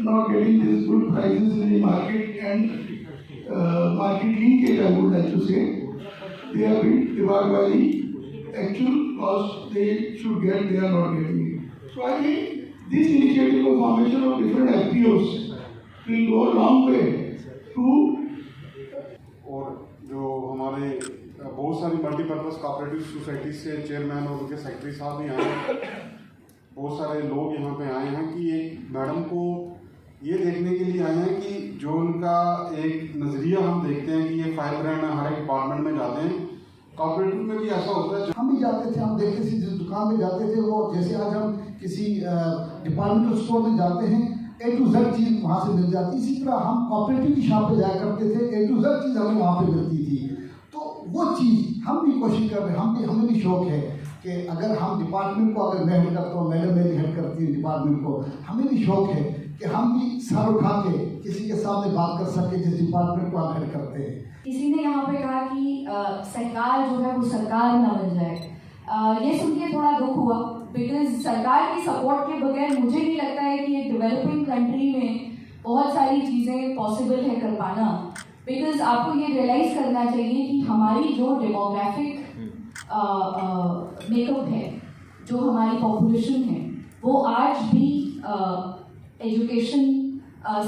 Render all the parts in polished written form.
not getting these good prices in the market and market linkage, I would like to say. They are being divided by the actual cost they should get, they are not getting it. So I think this initiative of formation of different FPOs will go a long way to. और जो हमारे बहुत सारी multipurpose cooperative society से chairman और उनके secretary साहब भी आए हैं, बहुत सारे लोग यहाँ पे आए हैं कि एक मैडम को ये देखने के लिए आए हैं कि जो उनका एक नज़रिया हम देखते हैं कि ये फायर ब्रांड हर एक डिपार्टमेंट में जाते हैं, कोऑपरेटिव में भी ऐसा होता है। हम भी जाते थे, हम देखते थे जिस दुकान में जाते थे वो, जैसे आज हम किसी डिपार्टमेंटल स्टोर में जाते हैं A to Z चीज़ वहाँ से मिल जाती, इसी तरह हम कोऑपरेटिव की शॉप पे जाया करते थे, A to Z चीज़ हमें वहाँ पे मिलती थी। तो वो चीज़ हम भी कोशिश कर रहे हैं, हमें भी शौक है कि अगर हम डिपार्टमेंट को, अगर मैं हेड करता हूँ, मैडम मेरी हेड करती है डिपार्टमेंट को, हमें भी शौक है कि हम भी सर उठा के किसी के सामने बात कर सके जिस डिपार्टमेंट को हम हेड करते हैं। किसी ने यहाँ पे कहा कि सरकार जो है वो सरकार ना बन जाए, ये सुन के थोड़ा दुख हुआ, बिकॉज सरकार की सपोर्ट के बगैर मुझे नहीं लगता है कि एक डेवलपिंग कंट्री में बहुत सारी चीज़ें पॉसिबल है कर पाना। बिकॉज आपको ये रियलाइज़ करना चाहिए कि हमारी जो डेमोग्राफिक मेकअप है, जो हमारी पॉपुलेशन है, वो आज भी एजुकेशन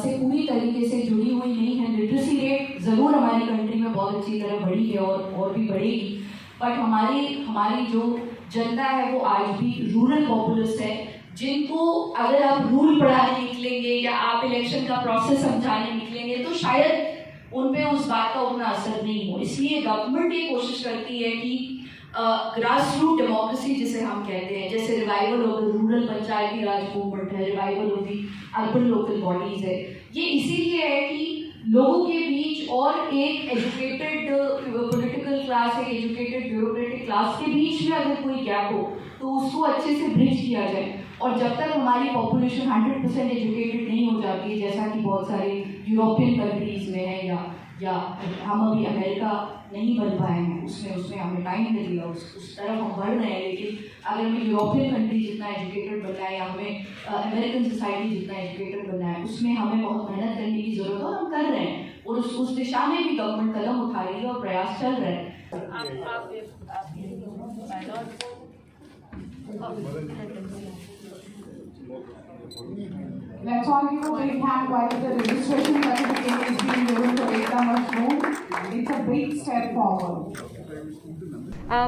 से पूरी तरीके से जुड़ी हुई नहीं है। लिटरेसी रेट ज़रूर हमारी कंट्री में बहुत अच्छी तरह बढ़ी है और भी बढ़ेगी, बट हमारी जो जनता है वो आज भी रूरल पॉपुलस है, जिनको अगर आप रूल पढ़ाने निकलेंगे या आप इलेक्शन का प्रोसेस समझाने निकलेंगे तो शायद उन पे उस बात का उतना असर नहीं हो। इसलिए गवर्नमेंट ये कोशिश करती है कि ग्रास रूट डेमोक्रेसी जिसे हम कहते हैं, जैसे revival of the rural panchayati raj movement है, revival of the urban local bodies है, ये इसीलिए है कि लोगों के बीच और एक एजुकेटेड पॉलिटिकल क्लास, एक एजुकेटेड ब्यूरोक्रेटिक क्लास के बीच में अगर कोई गैप हो तो उसको अच्छे से ब्रिज किया जाए। और जब तक हमारी पॉपुलेशन 100% एजुकेटेड नहीं हो जाती है, जैसा कि बहुत सारे यूरोपियन कंट्रीज़ में है, या हम अभी अमेरिका नहीं बन पाए हैं, उसमें हमें टाइम लगेगा, उस तरफ हम बढ़ रहे हैं, लेकिन अगर हमें यूरोपियन कंट्री जितना एजुकेटेड बनना है या हमें अमेरिकन सोसाइटी जितना एजुकेटेड बनना है, उसमें हमें बहुत मेहनत करने की ज़रूरत है और हम कर रहे हैं, और उस दिशा में भी गवर्नमेंट कदम उठा रही है और प्रयास चल रहे हैं। Let's all give a big hand while the registration certificate is being given to Ekta Mushroom. It's a big step forward.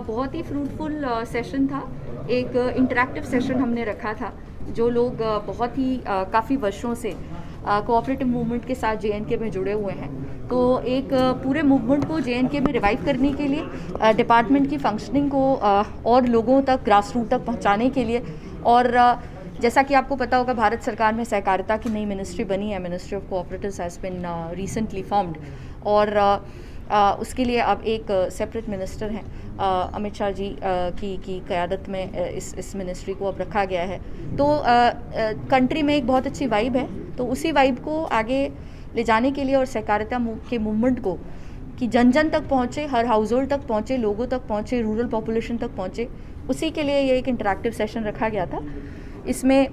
बहुत ही फ्रूटफुल सेशन था, एक इंटरैक्टिव सेशन हमने रखा था। जो लोग बहुत ही काफ़ी वर्षों से कोऑपरेटिव मूवमेंट के साथ JNK में जुड़े हुए हैं, तो एक पूरे मूवमेंट को JNK में रिवाइव करने के लिए, डिपार्टमेंट की फंक्शनिंग को और लोगों तक, ग्रास रूट तक पहुंचाने के लिए, और जैसा कि आपको पता होगा भारत सरकार में सहकारिता की नई मिनिस्ट्री बनी है, ministry of cooperatives has been recently formed, और उसके लिए अब एक सेपरेट मिनिस्टर हैं, अमित शाह जी की क़यादत में इस मिनिस्ट्री को अब रखा गया है। तो कंट्री में एक बहुत अच्छी वाइब है, तो उसी वाइब को आगे ले जाने के लिए और सहकारिता के मूवमेंट को कि जन जन तक पहुँचे, हर हाउस होल्ड तक पहुँचे, लोगों तक पहुँचे, रूरल पॉपुलेशन तक पहुँचे, उसी के लिए ये एक इंटरैक्टिव सेशन रखा गया था। इसमें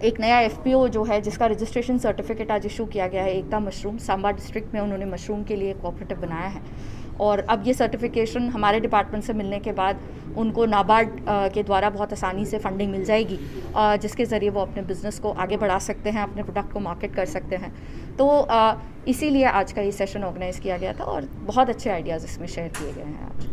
एक नया FPO जो है, जिसका रजिस्ट्रेशन सर्टिफिकेट आज इशू किया गया है, एकता मशरूम, सांबा डिस्ट्रिक्ट में उन्होंने मशरूम के लिए कोऑपरेटिव बनाया है, और अब ये सर्टिफिकेशन हमारे डिपार्टमेंट से मिलने के बाद उनको नाबार्ड के द्वारा बहुत आसानी से फंडिंग मिल जाएगी, जिसके ज़रिए वो अपने बिज़नेस को आगे बढ़ा सकते हैं, अपने प्रोडक्ट को मार्केट कर सकते हैं। तो इसीलिए आज का ये सेशन ऑर्गेनाइज़ किया गया था और बहुत अच्छे आइडियाज़ इसमें शेयर किए गए हैं आज।